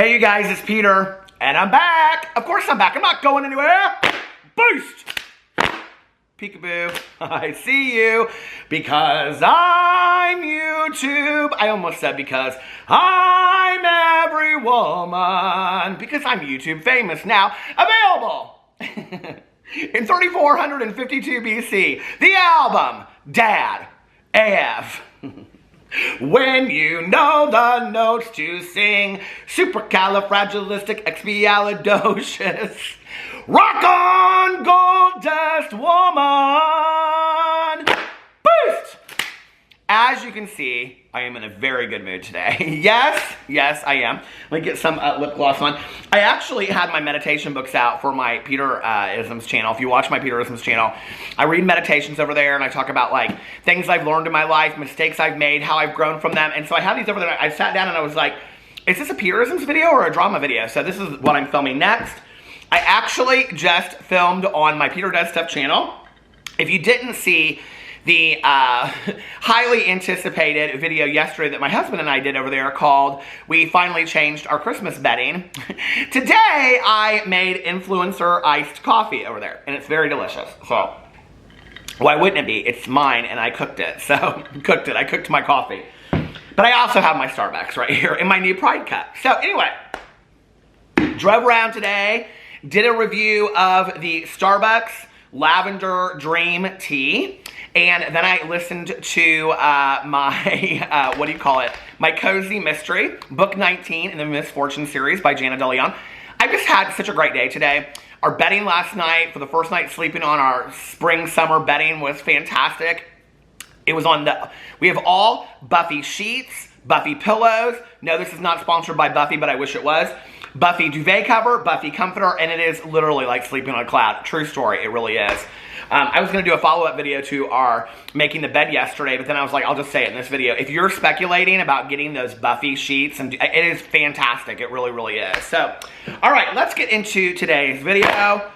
Hey you guys, it's Peter, and I'm back. Of course I'm back. I'm not going anywhere. Boost! Peekaboo. I see you because I'm YouTube. I almost said because I'm every woman. Because I'm YouTube famous now. Available in 3452 BC. The album Dad AF. When you know the notes to sing supercalifragilisticexpialidocious. Rock on, gold dust woman. Boost! As you can see, I am in a very good mood today. Yes, I am. Let me get some lip gloss on. I actually had my meditation books out for my Peter-isms channel. If you watch my Peter-isms channel, I read meditations over there and I talk about like things I've learned in my life, mistakes I've made, how I've grown from them. And so I have these over there. I sat down and I was like, is this a Peter-isms video or a drama video? So this is what I'm filming next. I actually just filmed on my Peter Does Stuff channel. If you didn't see the highly anticipated video yesterday that my husband and I did over there called We Finally Changed Our Christmas Bedding. Today, I made influencer iced coffee over there, and it's very delicious. So, why wouldn't it be? It's mine, and I cooked it. So, I cooked my coffee. But I also have my Starbucks right here in my new Pride cup. So, anyway, drove around today, did a review of the Starbucks Lavender Dream Tea. And then I listened to my, my Cozy Mystery, Book 19 in the Misfortune series by Jana DeLeon. I just had such a great day today. Our bedding last night, for the first night sleeping on our spring-summer bedding, was fantastic. It was on we have all Buffy sheets, Buffy pillows. No, this is not sponsored by Buffy, but I wish it was. Buffy duvet cover, Buffy comforter, and it is literally like sleeping on a cloud. True story, it really is. I was going to do a follow-up video to our making the bed yesterday, but then I was like, I'll just say it in this video. If you're speculating about getting those Buffy sheets, and it is fantastic. It really, really is. So, all right, let's get into today's video.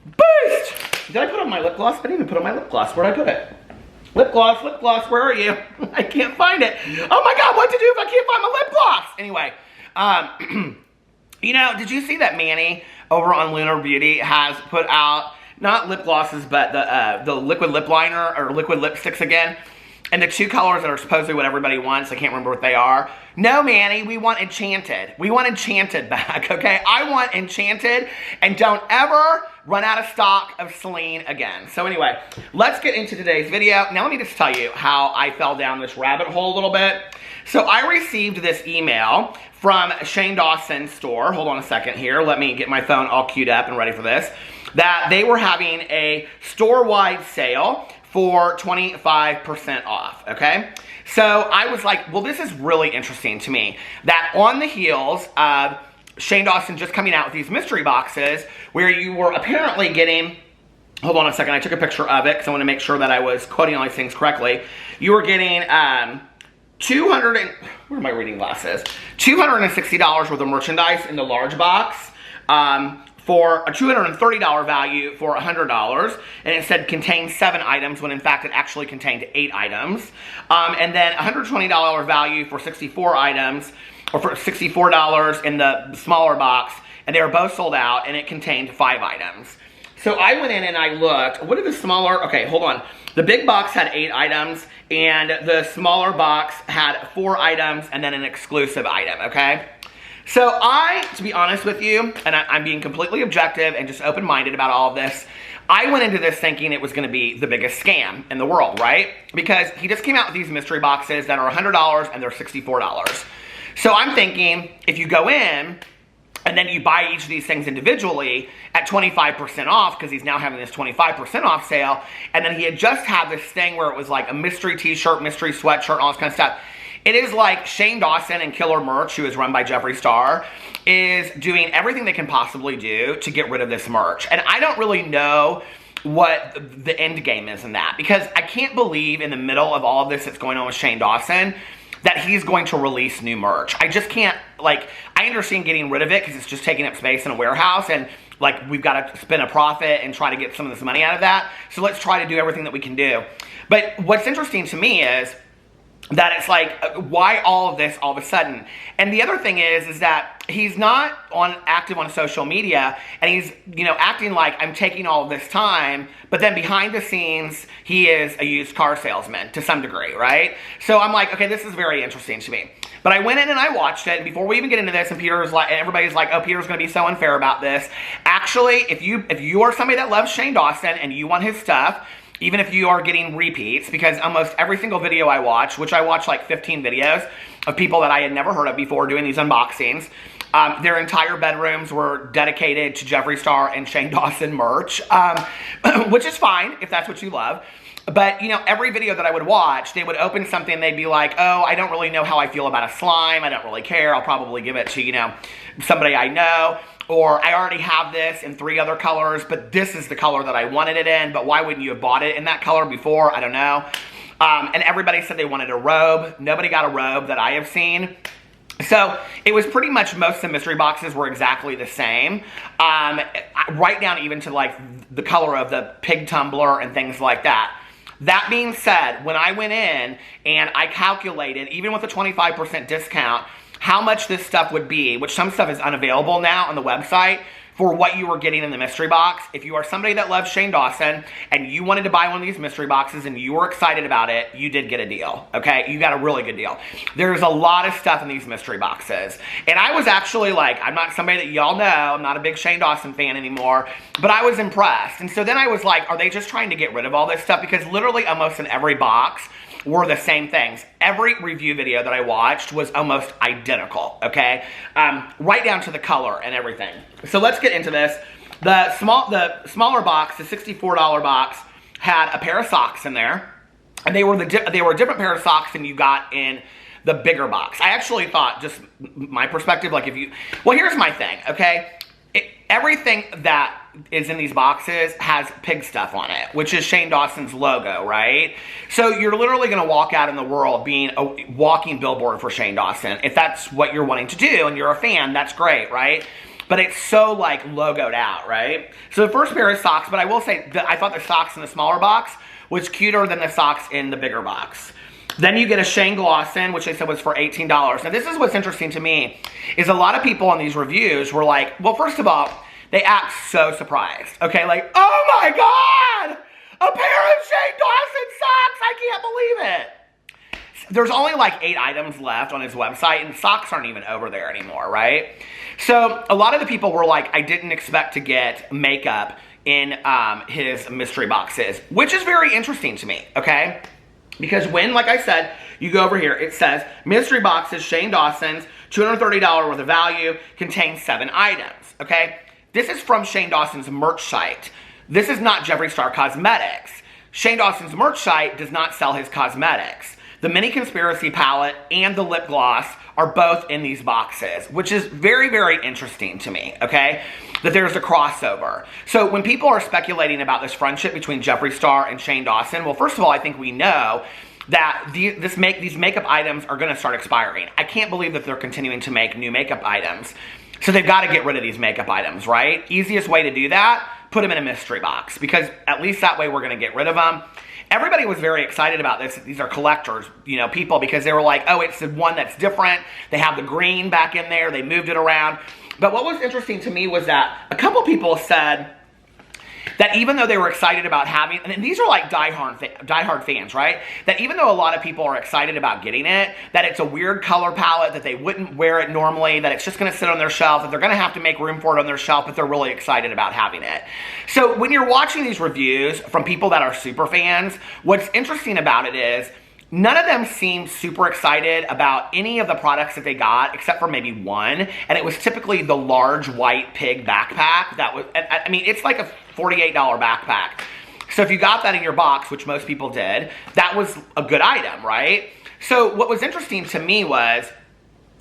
Boost! Did I put on my lip gloss? I didn't even put on my lip gloss. Where'd I put it? Lip gloss, where are you? I can't find it. Oh my God, what to do if I can't find my lip gloss? Anyway, you know, did you see that Manny over on Lunar Beauty has put out not lip glosses, but the liquid lip liner or liquid lipsticks again? And the two colors that are supposedly what everybody wants, I can't remember what they are. No, Manny, we want Enchanted. We want Enchanted back, okay? I want Enchanted, and don't ever run out of stock of Celine again. So anyway, let's get into today's video. Now let me just tell you how I fell down this rabbit hole a little bit. So I received this email from Shane Dawson's store. Hold on a second here. Let me get my phone all queued up and ready for this. That they were having a store-wide sale for 25% off, okay? So I was like, well, this is really interesting to me. That on the heels of Shane Dawson just coming out with these mystery boxes where you were apparently getting, hold on a second, I took a picture of it because I want to make sure that I was quoting all these things correctly. You were getting where are my reading glasses? $260 worth of merchandise in the large box. For a $230 value for $100, and it said contained 7 items when in fact it actually contained 8 items. And then $120 value for 64 items, or for $64 in the smaller box, and they were both sold out, and it contained 5 items. So I went in and I looked, what are the smaller, okay, hold on. The big box had 8 items, and the smaller box had 4 items, and then an exclusive item, okay? So to be honest with you, and I'm being completely objective and just open-minded about all of this, I went into this thinking it was going to be the biggest scam in the world, right? Because he just came out with these mystery boxes that are $100 and they're $64. So I'm thinking, if you go in and then you buy each of these things individually at 25% off, because he's now having this 25% off sale, and then he had just had this thing where it was like a mystery t-shirt, mystery sweatshirt, all this kind of stuff. It is like Shane Dawson and Killer Merch, who is run by Jeffree Star, is doing everything they can possibly do to get rid of this merch. And I don't really know what the end game is in that, because I can't believe in the middle of all of this that's going on with Shane Dawson that he's going to release new merch. I just can't, like, I understand getting rid of it because it's just taking up space in a warehouse, and like we've got to spend a profit and try to get some of this money out of that. So let's try to do everything that we can do. But what's interesting to me is that it's like, why all of this all of a sudden? And the other thing is that he's not active on social media, and he's, acting like I'm taking all of this time, but then behind the scenes, he is a used car salesman to some degree, right? So I'm like, okay, this is very interesting to me. But I went in and I watched it, and before we even get into this, and everybody's like, oh, Peter's gonna be so unfair about this. Actually, if you are somebody that loves Shane Dawson and you want his stuff, even if you are getting repeats, because almost every single video I watch, which I watch like 15 videos of people that I had never heard of before doing these unboxings, their entire bedrooms were dedicated to Jeffree Star and Shane Dawson merch, which is fine if that's what you love. But, every video that I would watch, they would open something and they'd be like, oh, I don't really know how I feel about a slime. I don't really care. I'll probably give it to, somebody I know. Or I already have this in 3 other colors, but this is the color that I wanted it in. But why wouldn't you have bought it in that color before? I don't know. And everybody said they wanted a robe. Nobody got a robe that I have seen. So it was pretty much, most of the mystery boxes were exactly the same. Right down even to like the color of the pig tumbler and things like that. That being said, when I went in and I calculated, even with a 25% discount, how much this stuff would be, which some stuff is unavailable now on the website, for what you were getting in the mystery box. If you are somebody that loves Shane Dawson and you wanted to buy one of these mystery boxes and you were excited about it, you did get a deal, okay? You got a really good deal. There's a lot of stuff in these mystery boxes. And I was actually like, I'm not somebody that y'all know, I'm not a big Shane Dawson fan anymore, but I was impressed. And so then I was like, are they just trying to get rid of all this stuff? Because literally almost in every box were the same things. Every review video that I watched was almost identical, okay? Right down to the color and everything. So let's get into this. The smaller box, the $64 box, had a pair of socks in there, and they were a different pair of socks than you got in the bigger box. I actually thought, just my perspective, like well, here's my thing, okay? Everything that is in these boxes has pig stuff on it, which is Shane Dawson's logo, right? So you're literally going to walk out in the world being a walking billboard for Shane Dawson. If that's what you're wanting to do and you're a fan, that's great, right? But it's so like logoed out, right? So the first pair of socks, but I will say that I thought the socks in the smaller box was cuter than the socks in the bigger box. Then you get a Shane Dawson, which they said was for $18. Now this is what's interesting to me, is a lot of people on these reviews were like, well, first of all, they act so surprised, okay? Like, oh my God, a pair of Shane Dawson socks, I can't believe it. There's only like 8 items left on his website, and socks aren't even over there anymore, right? So a lot of the people were like, I didn't expect to get makeup in his mystery boxes, which is very interesting to me, okay? Because when, like I said, you go over here, it says, mystery boxes, Shane Dawson's, $230 worth of value, contains 7 items, okay? This is from Shane Dawson's merch site. This is not Jeffree Star Cosmetics. Shane Dawson's merch site does not sell his cosmetics. The Mini Conspiracy palette and the lip gloss are both in these boxes, which is very, very interesting to me, okay? That there's a crossover. So when people are speculating about this friendship between Jeffree Star and Shane Dawson, well, first of all, I think we know that these makeup items are gonna start expiring. I can't believe that they're continuing to make new makeup items. So they've got to get rid of these makeup items, right? Easiest way to do that, put them in a mystery box, because at least that way we're going to get rid of them. Everybody was very excited about this. These are collectors, people, because they were like, oh, it's the one that's different. They have the green back in there. They moved it around. But what was interesting to me was that a couple people said that even though they were excited about having, and these are like diehard fans, right? That even though a lot of people are excited about getting it, that it's a weird color palette, that they wouldn't wear it normally, that it's just gonna sit on their shelf, that they're gonna have to make room for it on their shelf, but they're really excited about having it. So when you're watching these reviews from people that are super fans, what's interesting about it is, none of them seemed super excited about any of the products that they got, except for maybe one, and it was typically the large white pig backpack. That was, I mean, it's like a $48 backpack. So if you got that in your box, which most people did, that was a good item, right? So what was interesting to me was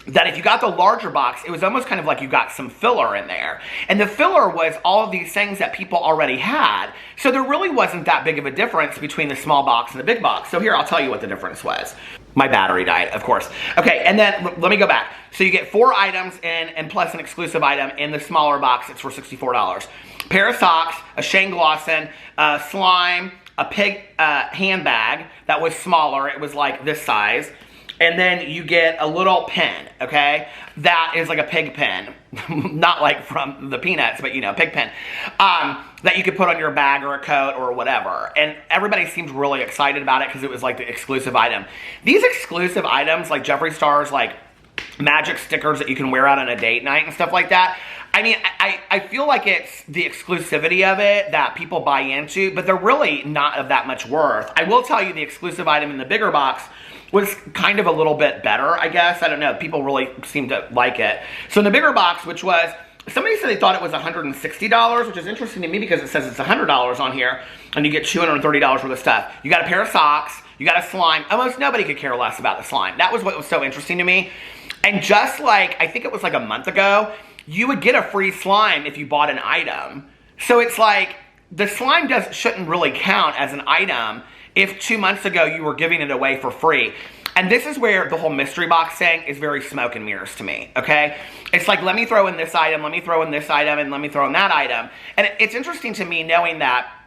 that if you got the larger box, it was almost kind of like you got some filler in there. And the filler was all of these things that people already had. So there really wasn't that big of a difference between the small box and the big box. So here, I'll tell you what the difference was. My battery died, of course. Okay, and then let me go back. So you get 4 items and plus an exclusive item in the smaller box. It's for $64. Pair of socks, a Shane Dawson, slime, a pig handbag that was smaller. It was like this size. And then you get a little pen, okay? That is like a pig pen. Not like from the Peanuts, but you know, pig pen. That you could put on your bag or a coat or whatever. And everybody seemed really excited about it because it was like the exclusive item. These exclusive items, like Jeffree Star's like magic stickers that you can wear out on a date night and stuff like that, I mean, I feel like it's the exclusivity of it that people buy into, but they're really not of that much worth. I will tell you the exclusive item in the bigger box was kind of a little bit better, I guess. I don't know. People really seem to like it. So in the bigger box, which was, somebody said they thought it was $160, which is interesting to me because it says it's $100 on here, and you get $230 worth of stuff. You got a pair of socks, you got a slime. Almost nobody could care less about the slime. That was what was so interesting to me. And just like, I think it was like a month ago, you would get a free slime if you bought an item. So it's like, the slime shouldn't really count as an item if 2 months ago you were giving it away for free. And this is where the whole mystery box thing is very smoke and mirrors to me, okay? It's like, let me throw in this item, let me throw in this item, and let me throw in that item. And it's interesting to me knowing that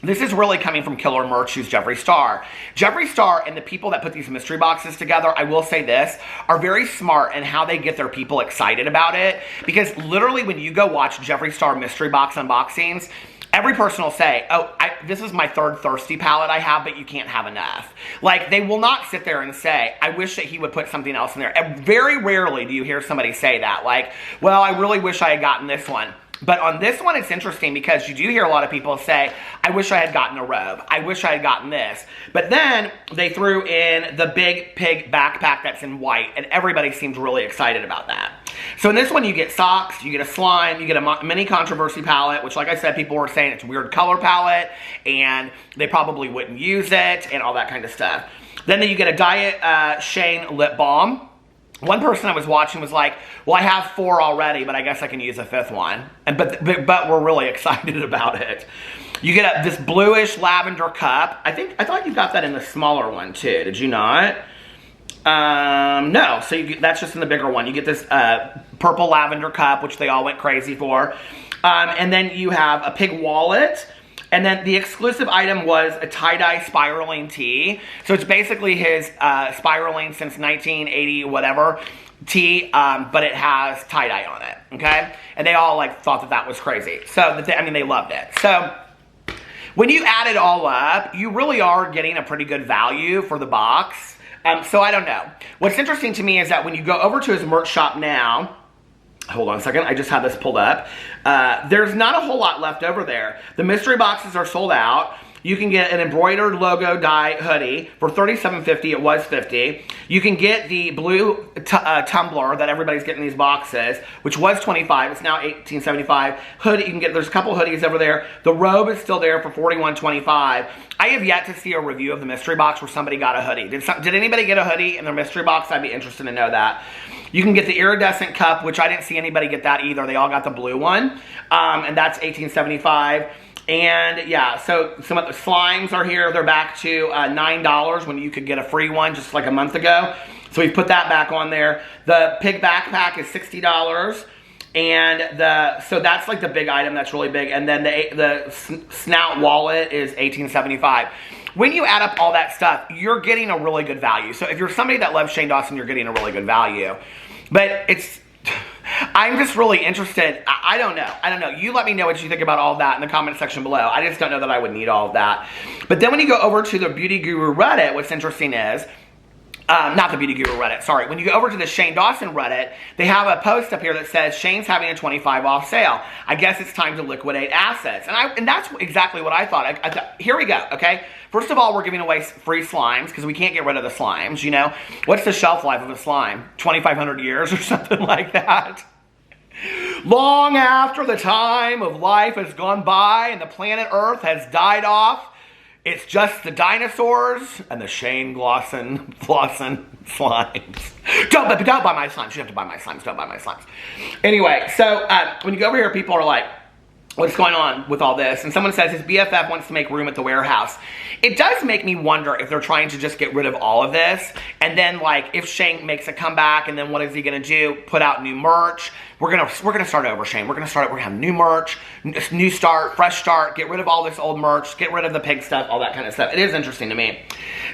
this is really coming from Killer Merch, who's Jeffree Star. Jeffree Star and the people that put these mystery boxes together, I will say this, are very smart in how they get their people excited about it. Because literally when you go watch Jeffree Star mystery box unboxings, every person will say, oh, this is my third Thirsty palette I have, but you can't have enough. Like, they will not sit there and say, I wish that he would put something else in there. And very rarely do you hear somebody say that. Like, well, I really wish I had gotten this one. But on this one, it's interesting because you do hear a lot of people say, I wish I had gotten a robe. I wish I had gotten this. But then they threw in the big pig backpack that's in white, and everybody seems really excited about that. So in this one, you get socks, you get a slime, you get a mini controversy palette, which, like I said, people were saying it's a weird color palette, and they probably wouldn't use it, and all that kind of stuff. Then you get a Diet Shane lip balm. One person I was watching was like, well, I have 4 already, but I guess I can use a 5th one. But we're really excited about it. You get this bluish lavender cup. I thought you got that in the smaller one too. Did you not? No. So that's just in the bigger one. You get this purple lavender cup, which they all went crazy for. And then you have a pig wallet. And then the exclusive item was a tie-dye spiraling tee. So it's basically his spiraling since 1980 whatever tee, but it has tie-dye on it, okay? And they all like thought that was crazy. So, I mean, they loved it. So when you add it all up, you really are getting a pretty good value for the box. So I don't know. What's interesting to me is that when you go over to his merch shop now, hold on a second, I just had this pulled up. There's not a whole lot left over there. The mystery boxes are sold out. You can get an embroidered logo dye hoodie for $37.50. It was $50. You can get the blue tumbler that everybody's getting in these boxes, which was $25. It's now $18.75. Hoodie, you can get. There's a couple hoodies over there. The robe is still there for $41.25. I have yet to see a review of the mystery box where somebody got a hoodie. Did anybody get a hoodie in their mystery box? I'd be interested to know that. You can get the iridescent cup, which I didn't see anybody get that either. They all got the blue one, and that's $18.75. And yeah, so some of the slimes are here. They're back to $9 when you could get a free one just like a month ago. So we put that back on there. The pig backpack is $60. And so that's like the big item that's really big. And then the snout wallet is $18.75. When you add up all that stuff, you're getting a really good value. So if you're somebody that loves Shane Dawson, you're getting a really good value. But I'm just really interested. I don't know. You let me know what you think about all of that in the comment section below. I just don't know that I would need all of that. But then when you go over to the Beauty Guru Reddit, what's interesting is, not the Beauty Guru Reddit, sorry. When you go over to the Shane Dawson Reddit, they have a post up here that says, Shane's having a 25 off sale. I guess it's time to liquidate assets. And that's exactly what I thought. Here we go, okay? First of all, we're giving away free slimes because we can't get rid of the slimes, you know? What's the shelf life of a slime? 2,500 years or something like that? Long after the time of life has gone by and the planet Earth has died off, it's just the dinosaurs and the Shane Dawson slimes. Don't buy my slimes. You have to buy my slimes. Don't buy my slimes. Anyway, so when you go over here, people are like, what's going on with all this? And someone says his BFF wants to make room at the warehouse. It does make me wonder if they're trying to just get rid of all of this. And then, like, if Shane makes a comeback, and then what is he going to do? Put out new merch? we're gonna start over, Shane. We're gonna have new merch, new start, fresh start, get rid of all this old merch, get rid of the pig stuff, all that kind of stuff. It is interesting to me.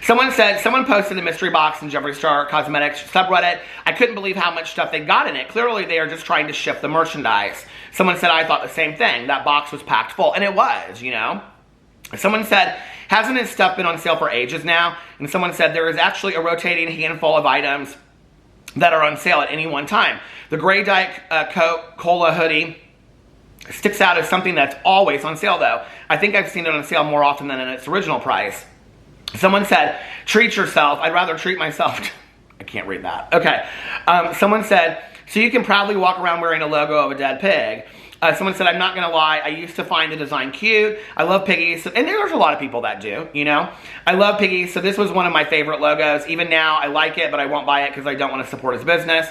Someone posted the mystery box in Jeffree Star Cosmetics subreddit. I couldn't believe how much stuff they got in it. Clearly they are just trying to shift the merchandise. Someone said, I thought the same thing. That box was packed full, and it was, you know. Someone said, hasn't his stuff been on sale for ages now? And someone said, there is actually a rotating handful of items that are on sale at any one time. The gray Diet Coke Cola hoodie sticks out as something that's always on sale, though. I think I've seen it on sale more often than in its original price. Someone said, treat yourself. I'd rather treat myself. I can't read that. Okay. Someone said, so you can proudly walk around wearing a logo of a dead pig. Someone said, I'm not going to lie, I used to find the design cute. I love piggies. And there's a lot of people that do, you know. I love piggies, so this was one of my favorite logos. Even now, I like it, but I won't buy it because I don't want to support his business.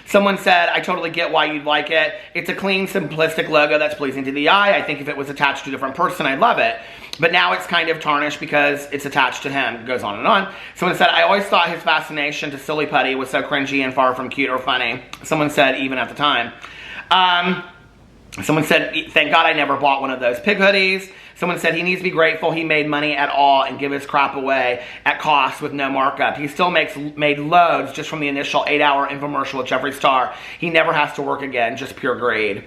Someone said, I totally get why you'd like it. It's a clean, simplistic logo that's pleasing to the eye. I think if it was attached to a different person, I'd love it. But now it's kind of tarnished because it's attached to him. It goes on and on. Someone said, I always thought his fascination to silly putty was so cringy and far from cute or funny. Someone said, even at the time. Someone said, thank God I never bought one of those pig hoodies. Someone said he needs to be grateful he made money at all and give his crap away at cost with no markup. He still made loads just from the initial 8-hour infomercial with Jeffree Star. He never has to work again, just pure greed.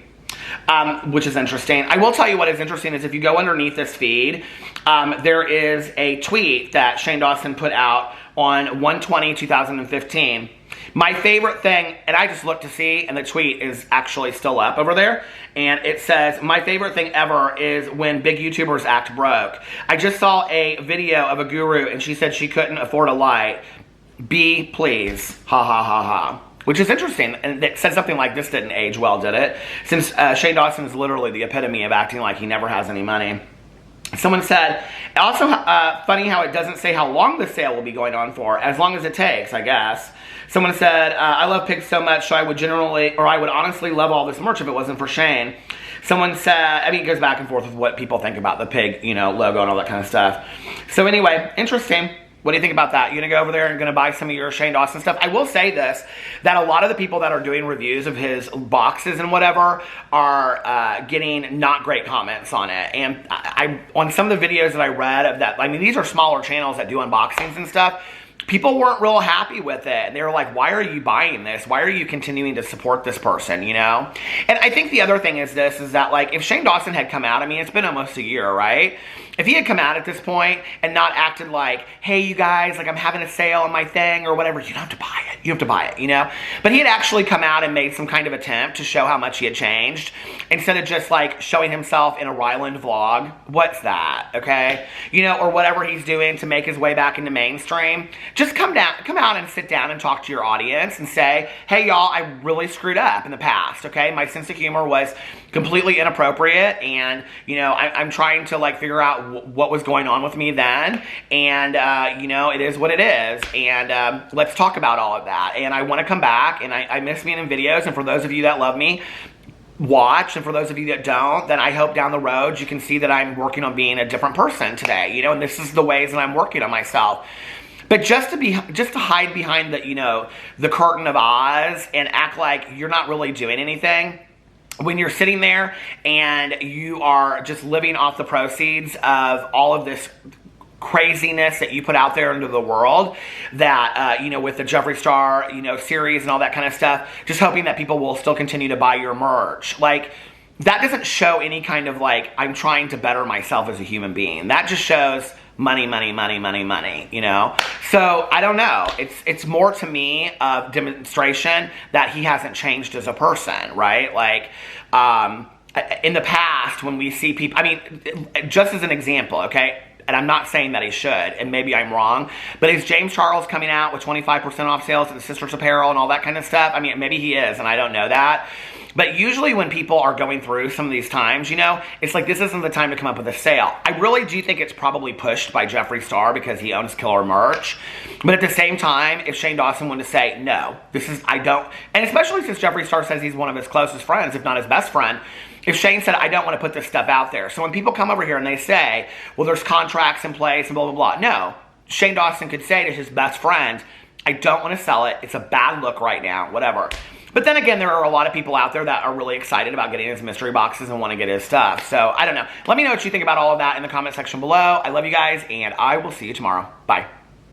Which is interesting. I will tell you what is interesting is if you go underneath this feed, there is a tweet that Shane Dawson put out on 1/20/2015. My favorite thing, and I just looked to see, and the tweet is actually still up over there, and it says, my favorite thing ever is when big YouTubers act broke. I just saw a video of a guru, and she said she couldn't afford a light. B, please. Ha ha ha ha. Which is interesting, and it said something like this didn't age well, did it? Since Shane Dawson is literally the epitome of acting like he never has any money. Someone said, also funny how it doesn't say how long the sale will be going on for, as long as it takes, I guess. Someone said, I love pigs so much, so I would honestly love all this merch if it wasn't for Shane. Someone said, I mean, it goes back and forth with what people think about the pig, you know, logo and all that kind of stuff. So anyway, interesting. What do you think about that? You gonna go over there and gonna buy some of your Shane Dawson stuff? I will say this, that a lot of the people that are doing reviews of his boxes and whatever are getting not great comments on it. And I on some of the videos that I read of that, I mean, these are smaller channels that do unboxings and stuff. People weren't real happy with it. And they were like, why are you buying this? Why are you continuing to support this person, you know? And I think the other thing is this, is that like, if Shane Dawson had come out, I mean, it's been almost a year, right? If he had come out at this point and not acted like, hey, you guys, like I'm having a sale on my thing or whatever, you don't have to buy it. You have to buy it, you know? But he had actually come out and made some kind of attempt to show how much he had changed instead of just like showing himself in a Ryland vlog. What's that, okay? You know, or whatever he's doing to make his way back into mainstream. Just come out and sit down and talk to your audience and say, hey, y'all, I really screwed up in the past, okay? My sense of humor was completely inappropriate, and, you know, I'm trying to, like, figure out what was going on with me then, and, you know, it is what it is, and let's talk about all of that, and I want to come back, and I miss being in videos, and for those of you that love me, watch, and for those of you that don't, then I hope down the road you can see that I'm working on being a different person today, you know, and this is the ways that I'm working on myself. But just to hide behind the, you know, the curtain of Oz and act like you're not really doing anything, when you're sitting there and you are just living off the proceeds of all of this craziness that you put out there into the world, that, you know, with the Jeffree Star, you know, series and all that kind of stuff, just hoping that people will still continue to buy your merch. Like, that doesn't show any kind of, like, I'm trying to better myself as a human being. That just shows money, money, money, money, money, you know? So, I don't know. It's more to me of demonstration that he hasn't changed as a person, right? Like, in the past, when we see people, I mean, just as an example, okay? And I'm not saying that he should, and maybe I'm wrong, but is James Charles coming out with 25% off sales at the Sisters Apparel and all that kind of stuff? I mean, maybe he is, and I don't know that. But usually when people are going through some of these times, you know, it's like this isn't the time to come up with a sale. I really do think it's probably pushed by Jeffree Star because he owns killer merch. But at the same time, if Shane Dawson wanted to say, no, this is, I don't, and especially since Jeffree Star says he's one of his closest friends, if not his best friend, if Shane said, I don't want to put this stuff out there. So when people come over here and they say, well, there's contracts in place and blah, blah, blah. No, Shane Dawson could say to his best friend, I don't want to sell it. It's a bad look right now, whatever. But then again, there are a lot of people out there that are really excited about getting his mystery boxes and want to get his stuff. So I don't know. Let me know what you think about all of that in the comment section below. I love you guys, and I will see you tomorrow. Bye.